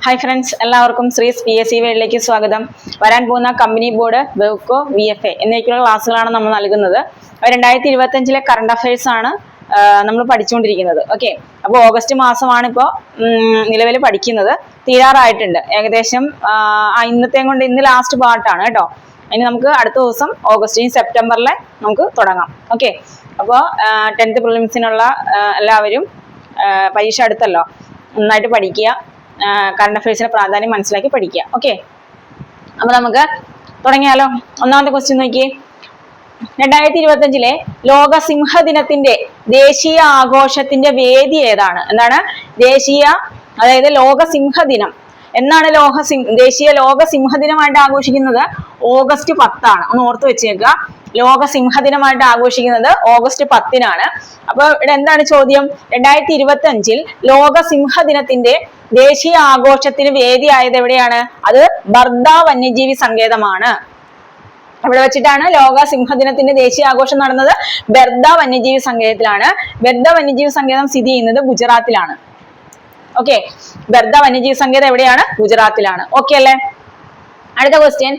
Hi friends, എല്ലാവർക്കും ശ്രീസ് PSC വേൾഡിലേക്ക് സ്വാഗതം. വരാൻ പോകുന്ന കമ്പനി ബോർഡ്, വെവ്കോ, VFA എന്നൊക്കെയുള്ള ക്ലാസ്സുകളാണ് നമ്മൾ നൽകുന്നത്. 2025 കറണ്ട് അഫയേഴ്സ് ആണ് നമ്മൾ പഠിച്ചുകൊണ്ടിരിക്കുന്നത്. ഓക്കെ, അപ്പോൾ ഓഗസ്റ്റ് മാസമാണ് ഇപ്പോൾ നിലവിൽ പഠിക്കുന്നത്. തീരാറായിട്ടുണ്ട് ഏകദേശം. ഇന്നത്തെ കൊണ്ട് ഇന്ന് ലാസ്റ്റ് പാർട്ടാണ് കേട്ടോ. ഇനി നമുക്ക് അടുത്ത ദിവസം ഓഗസ്റ്റ് സെപ്റ്റംബറിലെ നമുക്ക് തുടങ്ങാം. ഓക്കെ, അപ്പോൾ 10th പ്രിലിംസിനുള്ള എല്ലാവരും പരീക്ഷ അടുത്തല്ലോ, നന്നായിട്ട് പഠിക്കുക. കറണ്ട് അഫയേഴ്സിന്റെ പ്രാധാന്യം മനസ്സിലാക്കി പഠിക്കുക. ഓക്കെ, അപ്പൊ നമുക്ക് തുടങ്ങിയാലോ. ഒന്നാമത്തെ ക്വസ്റ്റ്യൻ നോക്കിയേ. 2025 ലോക സിംഹ ദിനത്തിന്റെ ദേശീയ ആഘോഷത്തിന്റെ വേദി ഏതാണ്? എന്താണ് ദേശീയ, അതായത് ലോക സിംഹ ദിനം എന്നാണ് ദേശീയ ലോക സിംഹദിനമായിട്ട് ആഘോഷിക്കുന്നത്? ഓഗസ്റ്റ് 10 ഒന്ന് ഓർത്ത് വെച്ചേക്കുക. ലോക സിംഹദിനമായിട്ട് ആഘോഷിക്കുന്നത് ഓഗസ്റ്റ് 10 അപ്പൊ ഇവിടെ എന്താണ് ചോദ്യം? 2025 ലോക സിംഹദിനത്തിന്റെ ദേശീയ ആഘോഷത്തിന് വേദിയായത് എവിടെയാണ്? അത് ബർദ വന്യജീവി സങ്കേതമാണ്. ഇവിടെ വെച്ചിട്ടാണ് ലോക സിംഹദിനത്തിന്റെ ദേശീയ ആഘോഷം നടന്നത്. ബർദ വന്യജീവി സങ്കേതത്തിലാണ്. ബർദ വന്യജീവി സങ്കേതം സ്ഥിതി ചെയ്യുന്നത് ഗുജറാത്തിലാണ്. ഓക്കെ, ബർദ വന്യജീവി സങ്കേതം എവിടെയാണ്? ഗുജറാത്തിലാണ്. ഓക്കെ അല്ലേ? അടുത്ത ക്വസ്റ്റ്യൻ.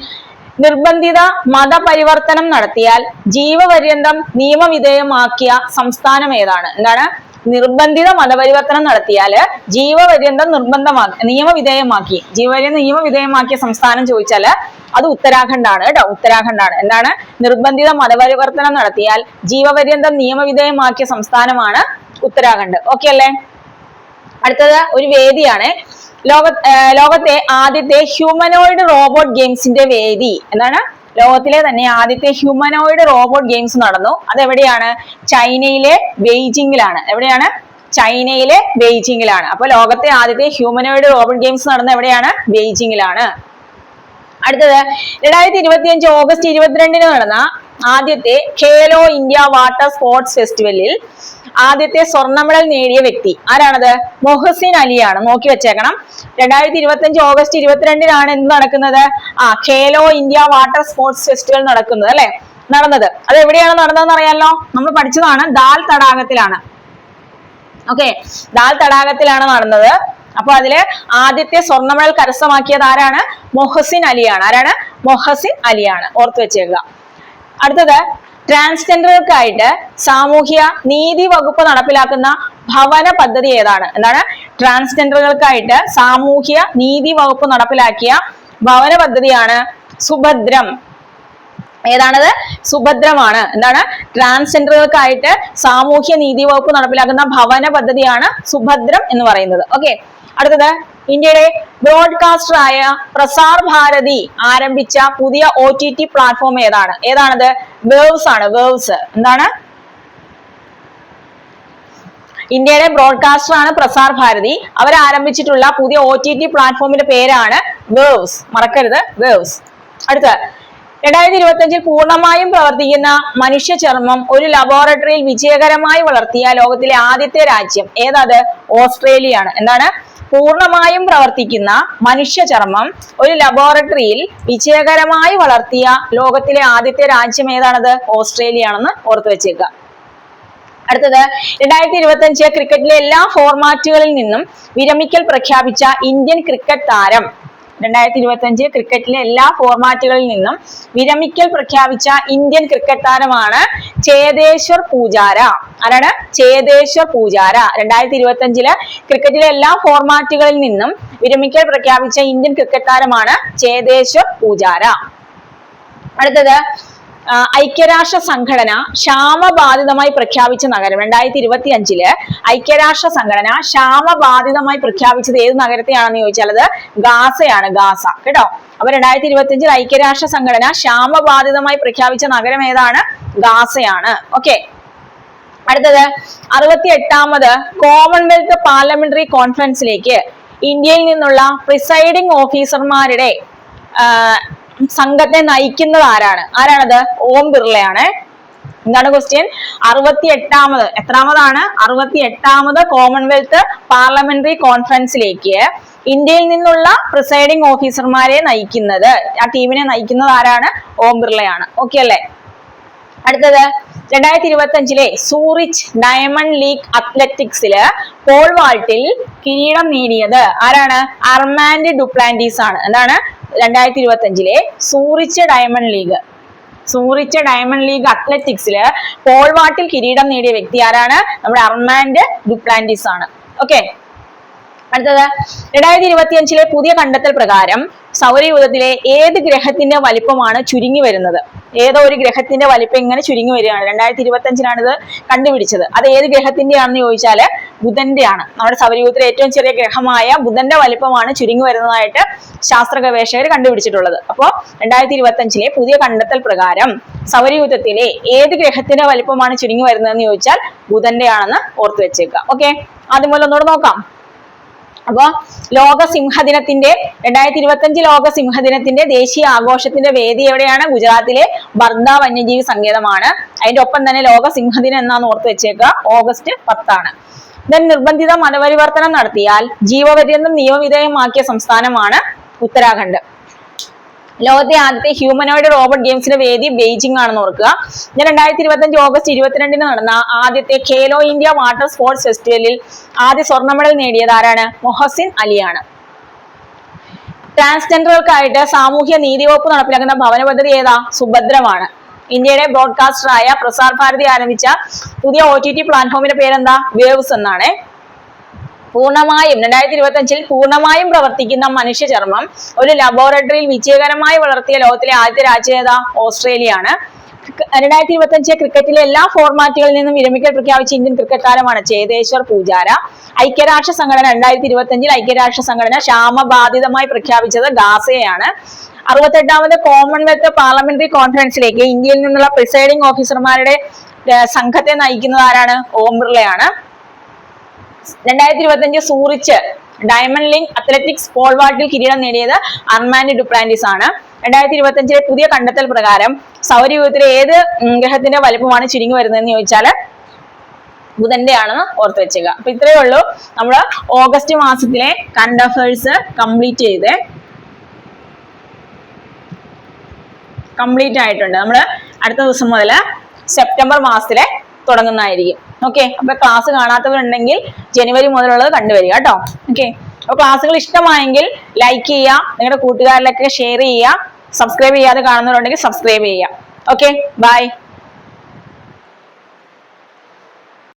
നിർബന്ധിത മതപരിവർത്തനം നടത്തിയാൽ ജീവപര്യന്തം നിയമവിധേയമാക്കിയ സംസ്ഥാനം ഏതാണ്? എന്താണ്? നിർബന്ധിത മതപരിവർത്തനം നടത്തിയാൽ ജീവപര്യന്തം നിയമവിധേയമാക്കിയ സംസ്ഥാനം ചോദിച്ചാൽ അത് ഉത്തരാഖണ്ഡാണ് കേട്ടോ. ഉത്തരാഖണ്ഡാണ്. എന്താണ്? നിർബന്ധിത മതപരിവർത്തനം നടത്തിയാൽ ജീവപര്യന്തം നിയമവിധേയമാക്കിയ സംസ്ഥാനമാണ് ഉത്തരാഖണ്ഡ്. ഓക്കെ അല്ലേ? അടുത്തത് ഒരു വേദിയാണ്. ലോകത്തെ ആദ്യത്തെ ഹ്യൂമനോയിഡ് റോബോട്ട് ഗെയിംസിന്റെ വേദി എന്താണ്? ലോകത്തിലെ തന്നെ ആദ്യത്തെ ഹ്യൂമനോയിഡ് റോബോട്ട് ഗെയിംസ് നടന്നു. അതെവിടെയാണ്? ചൈനയിലെ ബെയ്ജിങ്ങിലാണ്. എവിടെയാണ്? ചൈനയിലെ ബെയ്ജിങ്ങിലാണ്. അപ്പൊ ലോകത്തെ ആദ്യത്തെ ഹ്യൂമനോയിഡ് റോബോട്ട് ഗെയിംസ് നടന്ന എവിടെയാണ്? ബെയ്ജിങ്ങിലാണ്. അടുത്തത് 2025 ഓഗസ്റ്റ് 22 നടന്ന ആദ്യത്തെ ഖേലോ ഇന്ത്യ വാട്ടർ സ്പോർട്സ് ഫെസ്റ്റിവലിൽ ആദ്യത്തെ സ്വർണ്ണ മെഡൽ നേടിയ വ്യക്തി ആരാണത്? മൊഹസിൻ അലിയാണ്. നോക്കി വെച്ചേക്കണം. 2025 ഓഗസ്റ്റ് 22 എന്ത് നടക്കുന്നത്? Khelo India water sports festival നടക്കുന്നത് അല്ലെ? നടന്നത് അത് എവിടെയാണ് നടന്നതെന്ന് അറിയാലോ, നമ്മൾ പഠിച്ചതാണ്. ദാൽ തടാകത്തിലാണ്. ഓക്കെ, ദാൽ തടാകത്തിലാണ് നടന്നത്. അപ്പൊ അതില് ആദ്യത്തെ സ്വർണ്ണ മെഡൽ കരസ്ഥമാക്കിയത് ആരാണ്? മൊഹസിൻ അലിയാണ്. ആരാണ്? മൊഹസിൻ അലിയാണ്. ഓർത്തു വെച്ചേക്കുക. അടുത്തത് ട്രാൻസ്ജെൻഡറുകൾക്കായിട്ട് സാമൂഹ്യ നീതി വകുപ്പ് നടപ്പിലാക്കുന്ന ഭവന പദ്ധതി ഏതാണ്? എന്താണ്? ട്രാൻസ്ജെൻഡറുകൾക്കായിട്ട് സാമൂഹ്യ നീതി വകുപ്പ് നടപ്പിലാക്കിയ ഭവന പദ്ധതിയാണ് സുഭദ്രം. ഏതാണത്? സുഭദ്രമാണ്. എന്താണ്? ട്രാൻസ്ജെൻഡറുകൾക്കായിട്ട് സാമൂഹ്യ നീതി വകുപ്പ് നടപ്പിലാക്കുന്ന ഭവന പദ്ധതിയാണ് സുഭദ്രം എന്ന് പറയുന്നത്. ഓക്കെ, അടുത്തത് ഇന്ത്യയുടെ ബ്രോഡ്കാസ്റ്ററായ പ്രസാർ ഭാരതി ആരംഭിച്ച പുതിയ OTT പ്ലാറ്റ്ഫോം ഏതാണ്? ഏതാണത്? വേവ്സ് ആണ്. വേവ്സ്. എന്താണ്? ഇന്ത്യയുടെ ബ്രോഡ്കാസ്റ്റർ ആണ് പ്രസാർ ഭാരതി. അവർ ആരംഭിച്ചിട്ടുള്ള പുതിയ OTT പ്ലാറ്റ്ഫോമിന്റെ പേരാണ് വേവ്സ്. മറക്കരുത്, വേവ്സ്. അടുത്ത 2025 പൂർണ്ണമായും പ്രവർത്തിക്കുന്ന മനുഷ്യ ചർമ്മം ഒരു ലബോറട്ടറിയിൽ വിജയകരമായി വളർത്തിയ ലോകത്തിലെ ആദ്യത്തെ രാജ്യം ഏതാത്? ഓസ്ട്രേലിയയാണ്. എന്താണ്? പൂർണ്ണമായും പ്രവർത്തിക്കുന്ന മനുഷ്യ ചർമ്മം ഒരു ലബോറട്ടറിയിൽ വിജയകരമായി വളർത്തിയ ലോകത്തിലെ ആദ്യത്തെ രാജ്യം ഏതാണത്? ഓസ്ട്രേലിയയാണെന്ന് ഓർത്തു വെച്ചേക്കുക. അടുത്തത് 2025 ക്രിക്കറ്റിലെ എല്ലാ ഫോർമാറ്റുകളിൽ നിന്നും വിരമിക്കൽ പ്രഖ്യാപിച്ച ഇന്ത്യൻ ക്രിക്കറ്റ് താരം. 2025 ക്രിക്കറ്റിലെ എല്ലാ ഫോർമാറ്റുകളിൽ നിന്നും വിരമിക്കൽ പ്രഖ്യാപിച്ച ഇന്ത്യൻ ക്രിക്കറ്റ് താരമാണ് ചേതേശ്വർ പൂജാര. ആരാണ്? ചേതേശ്വർ പൂജാര. 2025 ക്രിക്കറ്റിലെ എല്ലാ ഫോർമാറ്റുകളിൽ നിന്നും വിരമിക്കൽ പ്രഖ്യാപിച്ച ഇന്ത്യൻ ക്രിക്കറ്റ് താരമാണ് ചേതേശ്വർ പൂജാര. അടുത്തത് ഐക്യരാഷ്ട്ര സംഘടന ക്ഷാമബാധിതമായി പ്രഖ്യാപിച്ച നഗരം. 2025 ഐക്യരാഷ്ട്ര സംഘടന ക്ഷാമബാധിതമായി പ്രഖ്യാപിച്ചത് ഏത് നഗരത്തെയാണെന്ന് ചോദിച്ചാൽ അത് ഗാസയാണ്. ഗാസ കേട്ടോ. അപ്പൊ 2025 ഐക്യരാഷ്ട്ര സംഘടന ക്ഷാമബാധിതമായി പ്രഖ്യാപിച്ച നഗരം ഏതാണ്? ഗാസയാണ്. ഓക്കെ, അടുത്തത് 68ാമത് കോമൺവെൽത്ത് പാർലമെന്ററി കോൺഫറൻസിലേക്ക് ഇന്ത്യയിൽ നിന്നുള്ള പ്രിസൈഡിംഗ് ഓഫീസർമാരുടെ സംഘത്തെ നയിക്കുന്നത് ആരാണ്? ആരാണത്? ഓം ബിർളയാണ്. എന്താണ് ക്വസ്റ്റ്യൻ? 68ാമത് എത്രാമതാണ്? 68ാമത് കോമൺവെൽത്ത് പാർലമെന്ററി കോൺഫറൻസിലേക്ക് ഇന്ത്യയിൽ നിന്നുള്ള പ്രിസൈഡിംഗ് ഓഫീസർമാരെ നയിക്കുന്നത്, ആ ടീമിനെ നയിക്കുന്നത് ആരാണ്? ഓം ബിർളയാണ്. ഓക്കെ അല്ലേ? അടുത്തത് 2025 സൂറിച്ച് ഡയമണ്ട് ലീഗ് അത്ലറ്റിക്സില് പോൾ വാൾട്ടിൽ കിരീടം നേടിയത് ആരാണ്? അർമാൻഡ് ഡുപ്ലാന്റീസ് ആണ്. എന്താണ്? 2025 സൂറിച്ച് ഡയമണ്ട് ലീഗ് അത്ലറ്റിക്സില് പോൾ വാൾട്ടിൽ കിരീടം നേടിയ വ്യക്തി ആരാണ്? നമ്മുടെ അർമാൻഡ് ഡുപ്ലാന്റീസ് ആണ്. ഓക്കെ. അടുത്തത് 2025 പുതിയ കണ്ടെത്തൽ പ്രകാരം സൗരയൂഥത്തിലെ ഏത് ഗ്രഹത്തിന്റെ വലിപ്പമാണ് ചുരുങ്ങി വരുന്നത്? ഏതോ ഒരു ഗ്രഹത്തിന്റെ വലിപ്പം ഇങ്ങനെ ചുരുങ്ങി വരികയാണ്. 2025 ഇത് കണ്ടുപിടിച്ചത്. അത് ഏത് ഗ്രഹത്തിന്റെ ആണെന്ന് ചോദിച്ചാല് ബുധന്റെ ആണ്. നമ്മുടെ സൗരയൂഥത്തിലെ ഏറ്റവും ചെറിയ ഗ്രഹമായ ബുധന്റെ വലിപ്പമാണ് ചുരുങ്ങി വരുന്നതായിട്ട് ശാസ്ത്ര ഗവേഷകർ കണ്ടുപിടിച്ചിട്ടുള്ളത്. അപ്പോ 2025 പുതിയ കണ്ടെത്തൽ പ്രകാരം സൗരയൂഥത്തിലെ ഏത് ഗ്രഹത്തിന്റെ വലിപ്പമാണ് ചുരുങ്ങി വരുന്നതെന്ന് ചോദിച്ചാൽ ബുധന്റെ ആണെന്ന് ഓർത്തു വെച്ചേക്കുക. ഓക്കെ, ആദ്യം പോലെ ഒന്നുകൂടെ നോക്കാം. അപ്പോ ലോക സിംഹദിനത്തിന്റെ 2025 ലോക സിംഹദിനത്തിന്റെ ദേശീയ ആഘോഷത്തിന്റെ വേദി എവിടെയാണ്? ഗുജറാത്തിലെ ബർദ വന്യജീവി സങ്കേതമാണ്. അതിന്റെ ഒപ്പം തന്നെ ലോക സിംഹദിനം എന്നാണ് ഓർത്ത് വെച്ചേക്കുക. ഓഗസ്റ്റ് 10 ആണ്. നിർബന്ധിത മതപരിവർത്തനം നടത്തിയാൽ ജീവപര്യന്തം നിയമവിധേയമാക്കിയ സംസ്ഥാനമാണ് ഉത്തരാഖണ്ഡ്. ലോകത്തെ ആദ്യത്തെ ഹ്യൂമനോയിഡ് റോബോട്ട് ഗെയിംസിന്റെ വേദി ബെയ്ജിംഗ് ആണെന്ന് ഓർക്കുക. 2025 ഓഗസ്റ്റ് 22 നടന്ന ആദ്യത്തെ ഖേലോ ഇന്ത്യ വാട്ടർ സ്പോർട്സ് ഫെസ്റ്റിവലിൽ ആദ്യ സ്വർണ്ണ മെഡൽ നേടിയത് ആരാണ്? മൊഹസിൻ അലിയാണ്. ട്രാൻസ്ജെൻഡറുകൾക്കായിട്ട് സാമൂഹ്യ നീതി വകുപ്പ് നടപ്പിലാക്കുന്ന ഭവന പദ്ധതി ഏതാ? സുഭദ്രമാണ്. ഇന്ത്യയുടെ ബ്രോഡ്കാസ്റ്ററായ പ്രസാർ ഭാരതി ആരംഭിച്ച പുതിയ OTT പ്ലാറ്റ്ഫോമിന്റെ പേരെന്താ? വേവ്സ് എന്നാണ്. 2025 പൂർണ്ണമായും പ്രവർത്തിക്കുന്ന മനുഷ്യ ചർമ്മം ഒരു ലബോറട്ടറിയിൽ വിജയകരമായി വളർത്തിയ ലോകത്തിലെ ആദ്യത്തെ രാജ്യം ഏതാ? ഓസ്ട്രേലിയ ആണ്. 2025 ക്രിക്കറ്റിലെ എല്ലാ ഫോർമാറ്റുകളിൽ നിന്നും വിരമിക്കൽ പ്രഖ്യാപിച്ച ഇന്ത്യൻ ക്രിക്കറ്റ് താരമാണ് ചേതേശ്വർ പൂജാര. ഐക്യരാഷ്ട്ര സംഘടന 2025 ഐക്യരാഷ്ട്ര സംഘടന ക്ഷാമബാധിതമായി പ്രഖ്യാപിച്ചത് ഗാസയെയാണ്. 68ാമത് കോമൺവെൽത്ത് പാർലമെന്ററി കോൺഫറൻസിലേക്ക് ഇന്ത്യയിൽ നിന്നുള്ള പ്രിസൈഡിംഗ് ഓഫീസർമാരുടെ സംഘത്തെ നയിക്കുന്നത് ആരാണ്? ഓം ബിർളയാണ്. 2025 Zurich diamond league athletics pole വാൾട്ടിൽ കിരീടം നേടിയത് അർമാൻഡ് ഡുപ്ലാന്റീസ് ആണ്. 2025 പുതിയ കണ്ടെത്തൽ പ്രകാരം സൗരയൂഥത്തിലെ ഏത് ഗ്രഹത്തിന്റെ വലിപ്പമാണ് ചുരുങ്ങി വരുന്നതെന്ന് ചോദിച്ചാല് ബുധന്റെ ആണെന്ന് ഓർത്ത് വെച്ചേക്കുക. അപ്പൊ ഇത്രയേ ഉള്ളൂ. നമ്മള് ഓഗസ്റ്റ് മാസത്തിലെ കറണ്ട് അഫയേഴ്സ് കംപ്ലീറ്റ് ആയിട്ടുണ്ട്. നമ്മള് അടുത്ത ദിവസം മുതൽ സെപ്റ്റംബർ മാസത്തിലെ തുടങ്ങുന്നതായിരിക്കും. ഓക്കെ, അപ്പൊ ക്ലാസ് കാണാത്തവരുണ്ടെങ്കിൽ ജനുവരി മുതലുള്ളത് കണ്ടുവരിക കേട്ടോ. ഓക്കെ, അപ്പൊ ക്ലാസ്സുകൾ ഇഷ്ടമായെങ്കിൽ ലൈക്ക് ചെയ്യുക, നിങ്ങളുടെ കൂട്ടുകാരിലൊക്കെ ഷെയർ ചെയ്യുക, സബ്സ്ക്രൈബ് ചെയ്യാതെ കാണുന്നവരുണ്ടെങ്കിൽ സബ്സ്ക്രൈബ് ചെയ്യുക. Okay, by.